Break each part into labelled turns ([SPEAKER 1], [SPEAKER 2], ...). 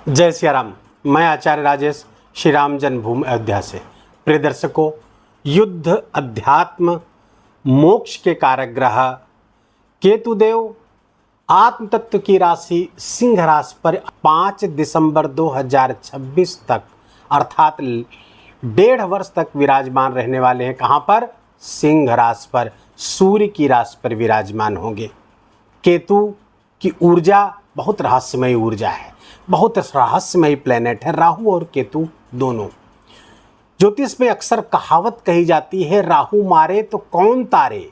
[SPEAKER 1] जय सिया राम। मैं आचार्य राजेश श्री राम जन्मभूमि अयोध्या से। प्रिय दर्शकों, युद्ध, अध्यात्म, मोक्ष के कारक ग्रह केतुदेव आत्म तत्व की राशि सिंह राशि पर 5 दिसंबर 2026 तक अर्थात 1.5 वर्ष तक विराजमान रहने वाले हैं। कहाँ पर? सिंह राशि पर, सूर्य की राशि पर विराजमान होंगे। केतु की ऊर्जा बहुत रहस्यमयी ऊर्जा है, बहुत रहस्यमयी प्लेनेट है राहु और केतु दोनों। ज्योतिष में अक्सर कहावत कही जाती है, राहु मारे तो कौन तारे।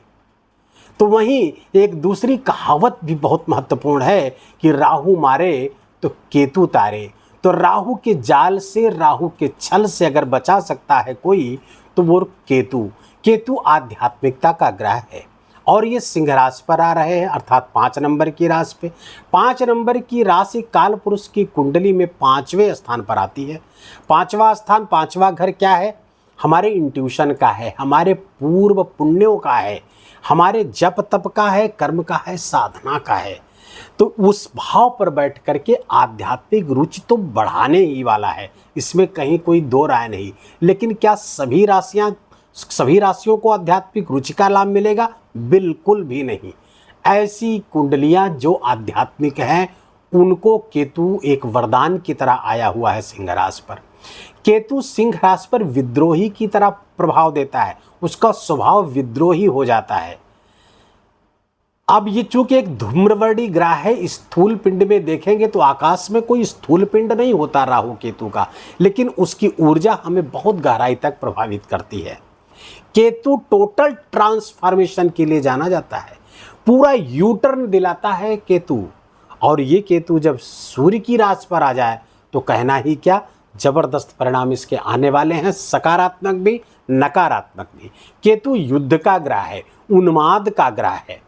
[SPEAKER 1] तो वहीं एक दूसरी कहावत भी बहुत महत्वपूर्ण है कि राहु मारे तो केतु तारे। तो राहु के जाल से, राहु के छल से अगर बचा सकता है कोई तो वो केतु। केतु आध्यात्मिकता का ग्रह है और ये सिंह राशि पर आ रहे हैं अर्थात 5 नंबर की राशि पे। 5 नंबर की राशि काल पुरुष की कुंडली में 5वें स्थान पर आती है। 5वां स्थान, 5वां घर क्या है? हमारे इंट्यूशन का है, हमारे पूर्व पुण्यों का है, हमारे जप तप का है, कर्म का है, साधना का है। तो उस भाव पर बैठ करके आध्यात्मिक रुचि तो बढ़ाने ही वाला है, इसमें कहीं कोई दो राय नहीं। लेकिन क्या सभी राशियों को आध्यात्मिक रुचि का लाभ मिलेगा? बिल्कुल भी नहीं। ऐसी कुंडलियां जो आध्यात्मिक हैं उनको केतु एक वरदान की तरह आया हुआ है सिंह राशि पर। केतु सिंह राशि पर विद्रोही की तरह प्रभाव देता है, उसका स्वभाव विद्रोही हो जाता है। अब ये चूंकि एक धूम्रवर्णी ग्रह है, स्थूल पिंड में देखेंगे तो आकाश में कोई स्थूल पिंड नहीं होता राहु केतु का, लेकिन उसकी ऊर्जा हमें बहुत गहराई तक प्रभावित करती है। केतु टोटल ट्रांसफॉर्मेशन के लिए जाना जाता है, पूरा यू टर्न दिलाता है केतु। और ये केतु जब सूर्य की राशि पर आ जाए तो कहना ही क्या, जबरदस्त परिणाम इसके आने वाले हैं, सकारात्मक भी नकारात्मक भी। केतु युद्ध का ग्रह है, उन्माद का ग्रह है,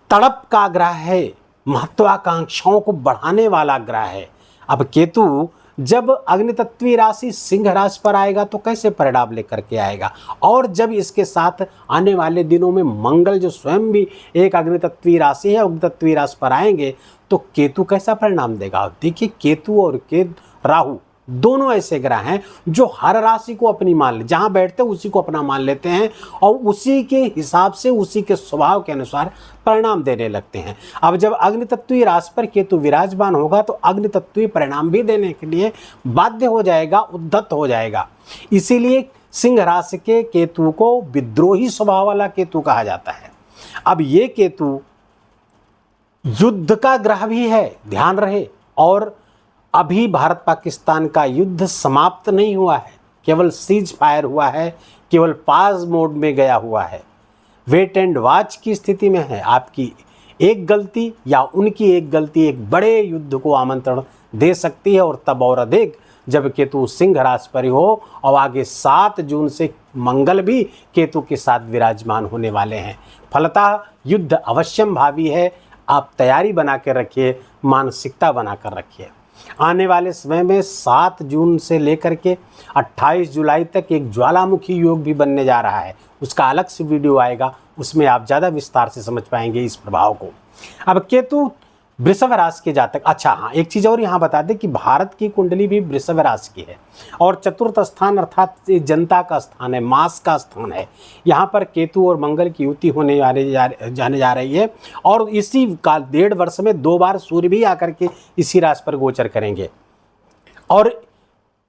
[SPEAKER 1] तड़प का ग्रह है, महत्वाकांक्षाओं को बढ़ाने वाला ग्रह है। अब केतु जब अग्नितत्वीय राशि सिंह राशि पर आएगा तो कैसे परिणाम लेकर के आएगा, और जब इसके साथ आने वाले दिनों में मंगल जो स्वयं भी एक अग्नितत्वीय राशि है, अग्नितत्वीय राशि पर आएंगे तो केतु कैसा परिणाम देगा। देखिए, केतु और राहु दोनों ऐसे ग्रह हैं जो हर राशि को अपनी मान ले, जहां बैठते हैं उसी को अपना मान लेते हैं और उसी के हिसाब से, उसी के स्वभाव के अनुसार परिणाम देने लगते हैं। अब जब अग्नितत्वीय राशि पर केतु विराजमान होगा तो अग्नितत्वीय परिणाम भी देने के लिए बाध्य हो जाएगा, उद्धत हो जाएगा। इसीलिए सिंह राशि के केतु को विद्रोही स्वभाव वाला केतु कहा जाता है। अब ये केतु युद्ध का ग्रह भी है, ध्यान रहे। और अभी भारत पाकिस्तान का युद्ध समाप्त नहीं हुआ है, केवल सीज फायर हुआ है, केवल पाज मोड में गया हुआ है, वेट एंड वॉच की स्थिति में है। आपकी एक गलती या उनकी एक गलती एक बड़े युद्ध को आमंत्रण दे सकती है, और तब और अधिक जब केतु सिंह राशि पर हो और आगे 7 जून से मंगल भी केतु के साथ विराजमान होने वाले हैं। फलतः युद्ध अवश्यम भावी है। आप तैयारी बना के रखिए, मानसिकता बना कर रखिए। आने वाले समय में 7 जून से लेकर के 28 जुलाई तक एक ज्वालामुखी योग भी बनने जा रहा है, उसका अलग से वीडियो आएगा, उसमें आप ज़्यादा विस्तार से समझ पाएंगे इस प्रभाव को। अब केतु वृषभ राशि के जातक, अच्छा हाँ, एक चीज़ और यहाँ बता दें कि भारत की कुंडली भी वृषभ राशि की है और चतुर्थ स्थान अर्थात जनता का स्थान है, मास का स्थान है। यहाँ पर केतु और मंगल की युति होने जाने जा रही है और इसी का 1.5 वर्ष में 2 बार सूर्य भी आकर के इसी राशि पर गोचर करेंगे। और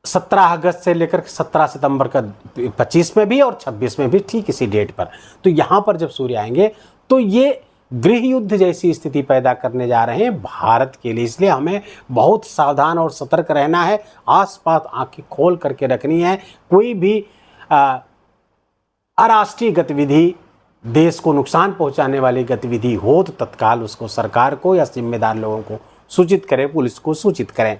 [SPEAKER 1] 17 अगस्त से लेकर 17 सितंबर का 25 में भी और 26 में भी ठीक इसी डेट पर। तो यहाँ पर जब सूर्य आएंगे तो ये गृह युद्ध जैसी स्थिति पैदा करने जा रहे हैं भारत के लिए। इसलिए हमें बहुत सावधान और सतर्क रहना है, आसपास आंखें खोल करके रखनी है। कोई भी अराष्ट्रीय गतिविधि, देश को नुकसान पहुंचाने वाली गतिविधि हो तो तत्काल उसको सरकार को या जिम्मेदार लोगों को सूचित करें, पुलिस को सूचित करें।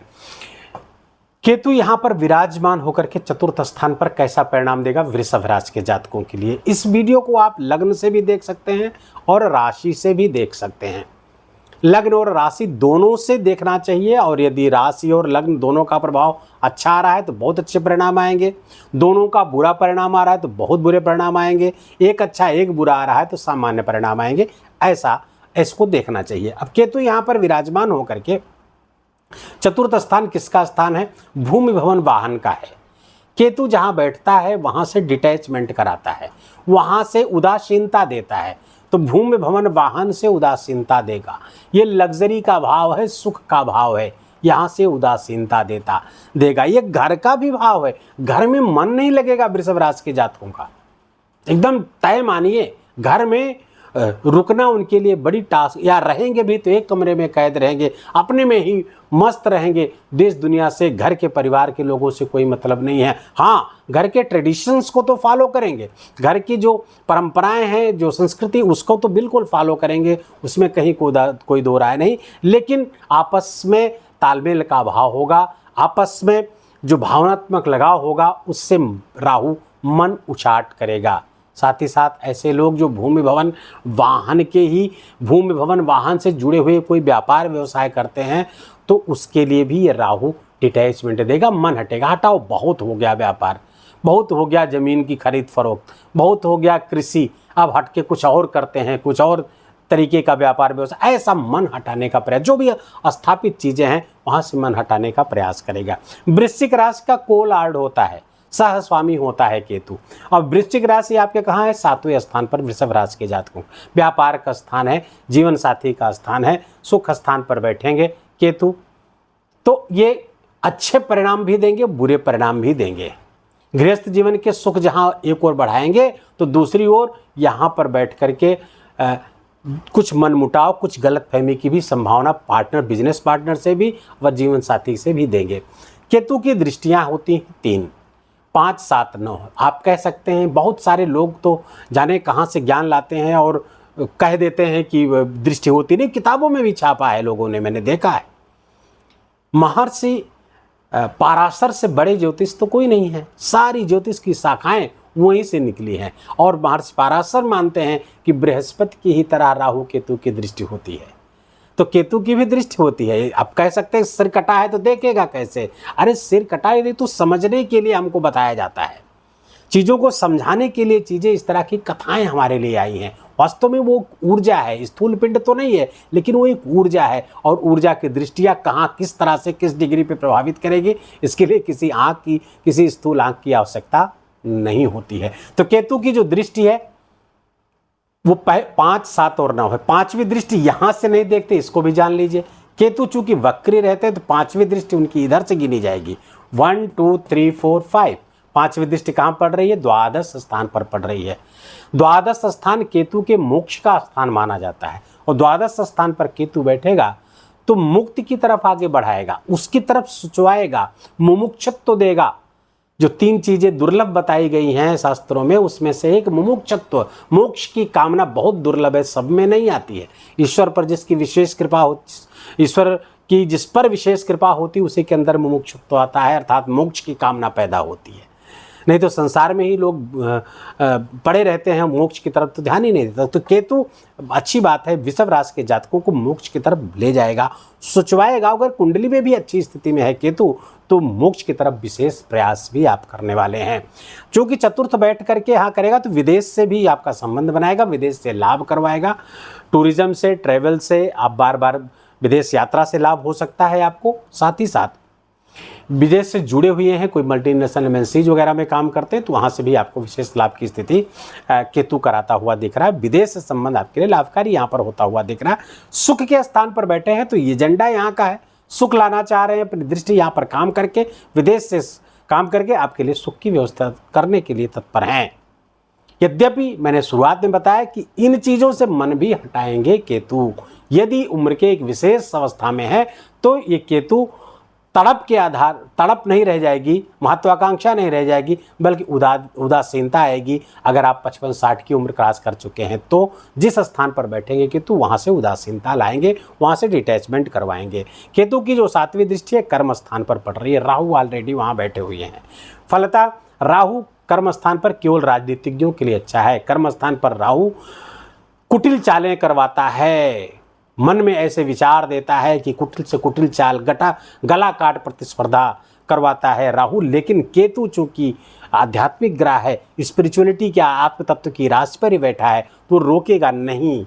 [SPEAKER 1] केतु यहाँ पर विराजमान होकर के चतुर्थ स्थान पर कैसा परिणाम देगा वृषभ राशि के जातकों के लिए, इस वीडियो को आप लग्न से भी देख सकते हैं और राशि से भी देख सकते हैं। लग्न और राशि दोनों से देखना चाहिए, और यदि राशि और लग्न दोनों का प्रभाव अच्छा आ रहा है तो बहुत अच्छे परिणाम आएंगे, दोनों का बुरा परिणाम आ रहा है तो बहुत बुरे परिणाम आएंगे, एक अच्छा एक बुरा आ रहा है तो सामान्य परिणाम आएंगे। ऐसा इसको देखना चाहिए। अब केतु यहाँ पर विराजमान होकर के चतुर्थ स्थान किसका स्थान है? भूमि भवन वाहन का है। केतु जहां बैठता है वहां से डिटैचमेंट कराता है, वहां से उदासीनता देता है। तो भूमि भवन वाहन से उदासीनता देगा। ये लग्जरी का भाव है, सुख का भाव है, यहाँ से उदासीनता देगा। ये घर का भी भाव है, घर में मन नहीं लगेगा वृषभ राशि के जातकों का। एकदम तय मानिए, घर में रुकना उनके लिए बड़ी टास्क, या रहेंगे भी तो एक कमरे में कैद रहेंगे, अपने में ही मस्त रहेंगे, देश दुनिया से, घर के परिवार के लोगों से कोई मतलब नहीं है। हाँ, घर के ट्रेडिशंस को तो फॉलो करेंगे, घर की जो परंपराएं हैं, जो संस्कृति, उसको तो बिल्कुल फॉलो करेंगे, उसमें कहीं कोई दो राय नहीं। लेकिन आपस में तालमेल का अभाव होगा, आपस में जो भावनात्मक लगाव होगा उससे राहु मन उचाट करेगा। साथ ही साथ ऐसे लोग जो भूमि भवन वाहन से जुड़े हुए कोई व्यापार व्यवसाय करते हैं तो उसके लिए भी ये राहु डिटैचमेंट देगा, मन हटेगा। हटाओ, बहुत हो गया व्यापार, बहुत हो गया ज़मीन की खरीद फरोख्त, बहुत हो गया कृषि, अब हट के कुछ और करते हैं, कुछ और तरीके का व्यापार व्यवसाय, ऐसा मन हटाने का प्रयास, जो भी स्थापित चीज़ें हैं वहाँ से मन हटाने का प्रयास करेगा। वृश्चिक राशि का कोलॉर्ड होता है, सहस्वामी होता है केतु। और वृश्चिक राशि आपके कहाँ है? 7वें स्थान पर वृषभ राशि के जातकों। व्यापार का स्थान है, जीवन साथी का स्थान है, सुख स्थान पर बैठेंगे केतु, तो ये अच्छे परिणाम भी देंगे, बुरे परिणाम भी देंगे। गृहस्थ जीवन के सुख जहाँ एक ओर बढ़ाएंगे तो दूसरी ओर यहाँ पर बैठ करके कुछ मनमुटाव, कुछ गलतफहमी की भी संभावना बिजनेस पार्टनर से भी व जीवन साथी से भी देंगे। केतु की दृष्टियाँ होती हैं 3, 5, 7, 9। आप कह सकते हैं, बहुत सारे लोग तो जाने कहाँ से ज्ञान लाते हैं और कह देते हैं कि दृष्टि होती नहीं, किताबों में भी छापा है लोगों ने, मैंने देखा है। महर्षि पाराशर से बड़े ज्योतिष तो कोई नहीं है, सारी ज्योतिष की शाखाएं वहीं से निकली हैं। और महर्षि पाराशर मानते हैं कि बृहस्पति की ही तरह राहु केतु की दृष्टि होती है, तो केतु की भी दृष्टि होती है। आप कह सकते हैं सिर कटा है तो देखेगा कैसे? अरे सिर कटा है तो समझने के लिए हमको बताया जाता है, चीज़ों को समझाने के लिए चीज़ें, इस तरह की कथाएं हमारे लिए आई हैं। वास्तव में वो ऊर्जा है, स्थूल पिंड तो नहीं है, लेकिन वो एक ऊर्जा है। और ऊर्जा की दृष्टियाँ कहाँ, किस तरह से, किस डिग्री पे प्रभावित करेगी, इसके लिए किसी आँख की, किसी स्थूल आँख की आवश्यकता नहीं होती है। तो केतु की जो दृष्टि है वो 5, 7 और 9 है। 5वीं दृष्टि यहाँ से नहीं देखते, इसको भी जान लीजिए। केतु चूंकि वक्री रहते हैं तो 5वीं दृष्टि उनकी इधर से गिनी जाएगी। 1, 2, 3, 4, 5। 5वीं दृष्टि कहाँ पड़ रही है? द्वादश स्थान पर पड़ रही है। द्वादश स्थान केतु के मोक्ष का स्थान माना जाता है, और द्वादश स्थान पर केतु बैठेगा तो मुक्ति की तरफ आगे बढ़ाएगा, उसकी तरफ सुचवाएगा, मुमुक्षुत्व देगा। जो 3 चीज़ें दुर्लभ बताई गई हैं शास्त्रों में, उसमें से एक मुमुक्षुत्व, मोक्ष की कामना बहुत दुर्लभ है, सब में नहीं आती है। ईश्वर पर जिसकी विशेष कृपा होती, ईश्वर की जिस पर विशेष कृपा होती, उसी के अंदर मुमुक्षुत्व आता है, अर्थात मोक्ष की कामना पैदा होती है। नहीं तो संसार में ही लोग पड़े रहते हैं, मोक्ष की तरफ तो ध्यान ही नहीं देता। तो केतु अच्छी बात है, वृषभ राशि के जातकों को मोक्ष की तरफ ले जाएगा, सुचवाएगा। अगर कुंडली में भी अच्छी स्थिति में है केतु तो मोक्ष की तरफ विशेष प्रयास भी आप करने वाले हैं। चूँकि चतुर्थ बैठ करके यहाँ करेगा तो विदेश से भी आपका संबंध बनाएगा, विदेश से लाभ करवाएगा, टूरिज्म से, ट्रैवल से, आप बार बार विदेश यात्रा से लाभ हो सकता है आपको। साथ ही साथ विदेश से जुड़े हुए हैं, कोई मल्टीनेशनल एमएनसीज वगैरह में काम करते हैं तो वहाँ से भी आपको विशेष लाभ की स्थिति केतु कराता हुआ दिख रहा है। विदेश से संबंध आपके लिए लाभकारी यहाँ पर होता हुआ दिख रहा है। सुख के स्थान पर बैठे हैं तो एजेंडा यहाँ का है, सुख लाना चाह रहे हैं, अपनी दृष्टि यहाँ पर काम करके, विदेश से काम करके आपके लिए सुख की व्यवस्था करने के लिए तत्पर हैं। यद्यपि मैंने शुरुआत में बताया कि इन चीज़ों से मन भी हटाएंगे केतु। यदि उम्र के एक विशेष अवस्था में है तो ये केतु तड़प नहीं रह जाएगी, महत्वाकांक्षा नहीं रह जाएगी, बल्कि उदासीनता आएगी। अगर आप 55-60 की उम्र क्रॉस कर चुके हैं तो जिस स्थान पर बैठेंगे केतु वहाँ से उदासीनता लाएंगे, वहाँ से डिटैचमेंट करवाएंगे। केतु की जो 7वीं दृष्टि है कर्म स्थान पर पड़ रही है, राहु ऑलरेडी वहाँ बैठे हुए हैं। फलतः राहु कर्म स्थान पर केवल राजनीतिज्ञों के लिए अच्छा है। कर्म स्थान पर राहु कुटिल चालें करवाता है, मन में ऐसे विचार देता है कि कुटिल से कुटिल चाल, गला काट प्रतिस्पर्धा करवाता है राहु। लेकिन केतु चूंकि आध्यात्मिक ग्रह है, स्पिरिचुअलिटी के, आत्म तत्व की राशि पर ही बैठा है तो रोकेगा नहीं।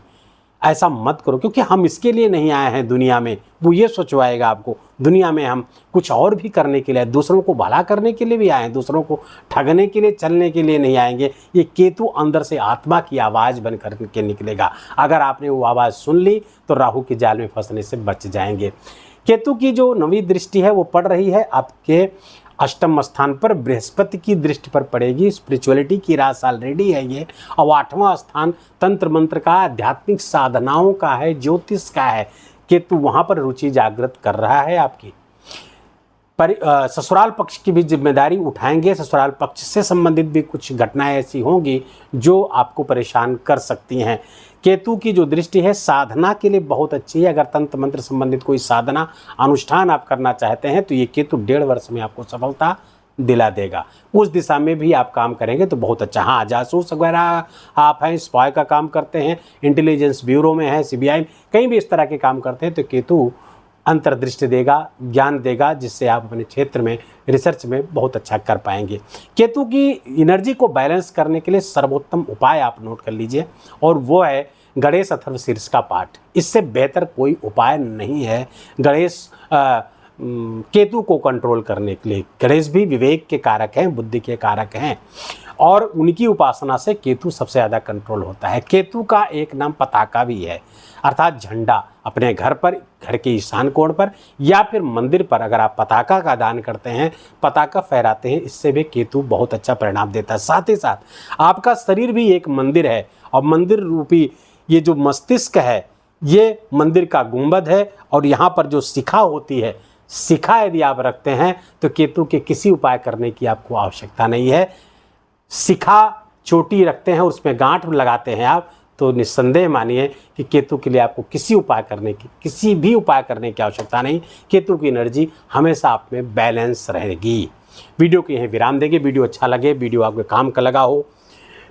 [SPEAKER 1] ऐसा मत करो, क्योंकि हम इसके लिए नहीं आए हैं दुनिया में। वो ये सोचवाएगा आपको, दुनिया में हम कुछ और भी करने के लिए, दूसरों को भला करने के लिए भी आए हैं, दूसरों को ठगने के लिए, चलने के लिए नहीं आएंगे। ये केतु अंदर से आत्मा की आवाज़ बन कर के निकलेगा। अगर आपने वो आवाज़ सुन ली तो राहु के जाल में फंसने से बच जाएंगे। केतु की जो 9वीं दृष्टि है वो पड़ रही है आपके अष्टम स्थान पर, बृहस्पति की दृष्टि पर पड़ेगी। स्पिरिचुअलिटी की राशि ऑलरेडी है ये। और 8वां स्थान तंत्र मंत्र का, आध्यात्मिक साधनाओं का है, ज्योतिष का है। केतु वहाँ पर रुचि जागृत कर रहा है आपकी। ससुराल पक्ष की भी जिम्मेदारी उठाएंगे। ससुराल पक्ष से संबंधित भी कुछ घटनाएं ऐसी होंगी जो आपको परेशान कर सकती हैं। केतु की जो दृष्टि है साधना के लिए बहुत अच्छी है। अगर तंत्र मंत्र संबंधित कोई साधना अनुष्ठान आप करना चाहते हैं तो ये केतु 1.5 वर्ष में आपको सफलता दिला देगा। उस दिशा में भी आप काम करेंगे तो बहुत अच्छा। हाँ, जासूस वगैरह आप हैं, स्पाई का काम करते हैं, इंटेलिजेंस ब्यूरो में है, CBI, कहीं भी इस तरह के काम करते हैं तो केतु अंतर्दृष्टि देगा, ज्ञान देगा, जिससे आप अपने क्षेत्र में, रिसर्च में बहुत अच्छा कर पाएंगे। केतु की एनर्जी को बैलेंस करने के लिए सर्वोत्तम उपाय आप नोट कर लीजिए, और वो है गणेश अथर्व शीर्ष का पाठ। इससे बेहतर कोई उपाय नहीं है गणेश केतु को कंट्रोल करने के लिए। गणेश भी विवेक के कारक हैं, बुद्धि के कारक हैं, और उनकी उपासना से केतु सबसे ज़्यादा कंट्रोल होता है। केतु का एक नाम पताका भी है, अर्थात झंडा। अपने घर पर, घर के ईशान कोण पर या फिर मंदिर पर अगर आप पताका का दान करते हैं, पताका फहराते हैं, इससे भी केतु बहुत अच्छा परिणाम देता है। साथ ही साथ आपका शरीर भी एक मंदिर है, और मंदिर रूपी ये जो मस्तिष्क है ये मंदिर का गुंबद है, और यहाँ पर जो शिखा होती है, शिखा यदि आप रखते हैं तो केतु के किसी उपाय करने की आपको आवश्यकता नहीं है। शिखा चोटी रखते हैं, उसमें गांठ लगाते हैं आप, तो निस्संदेह मानिए कि केतु के लिए आपको किसी भी उपाय करने की आवश्यकता नहीं। केतु की एनर्जी हमेशा आप में बैलेंस रहेगी। वीडियो को यहीं विराम देंगे। वीडियो अच्छा लगे, वीडियो आपके काम का लगा हो,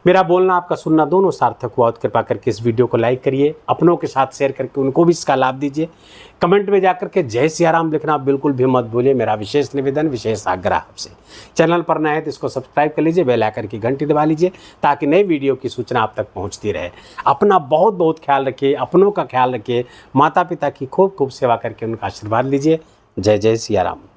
[SPEAKER 1] मेरा बोलना आपका सुनना दोनों सार्थक हुआ, तो कृपा करके इस वीडियो को लाइक करिए, अपनों के साथ शेयर करके उनको भी इसका लाभ दीजिए। कमेंट में जाकर के जय सिया राम लिखना बिल्कुल भी मत भूलिए। मेरा विशेष निवेदन, विशेष आग्रह आपसे। चैनल पर नए हैं तो इसको सब्सक्राइब कर लीजिए, बेल आइकन की घंटी दबा लीजिए, ताकि नई वीडियो की सूचना आप तक पहुँचती रहे। अपना बहुत बहुत ख्याल रखिए, अपनों का ख्याल रखिए, माता पिता की खूब खूब सेवा करके उनका आशीर्वाद लीजिए। जय जय सिया राम।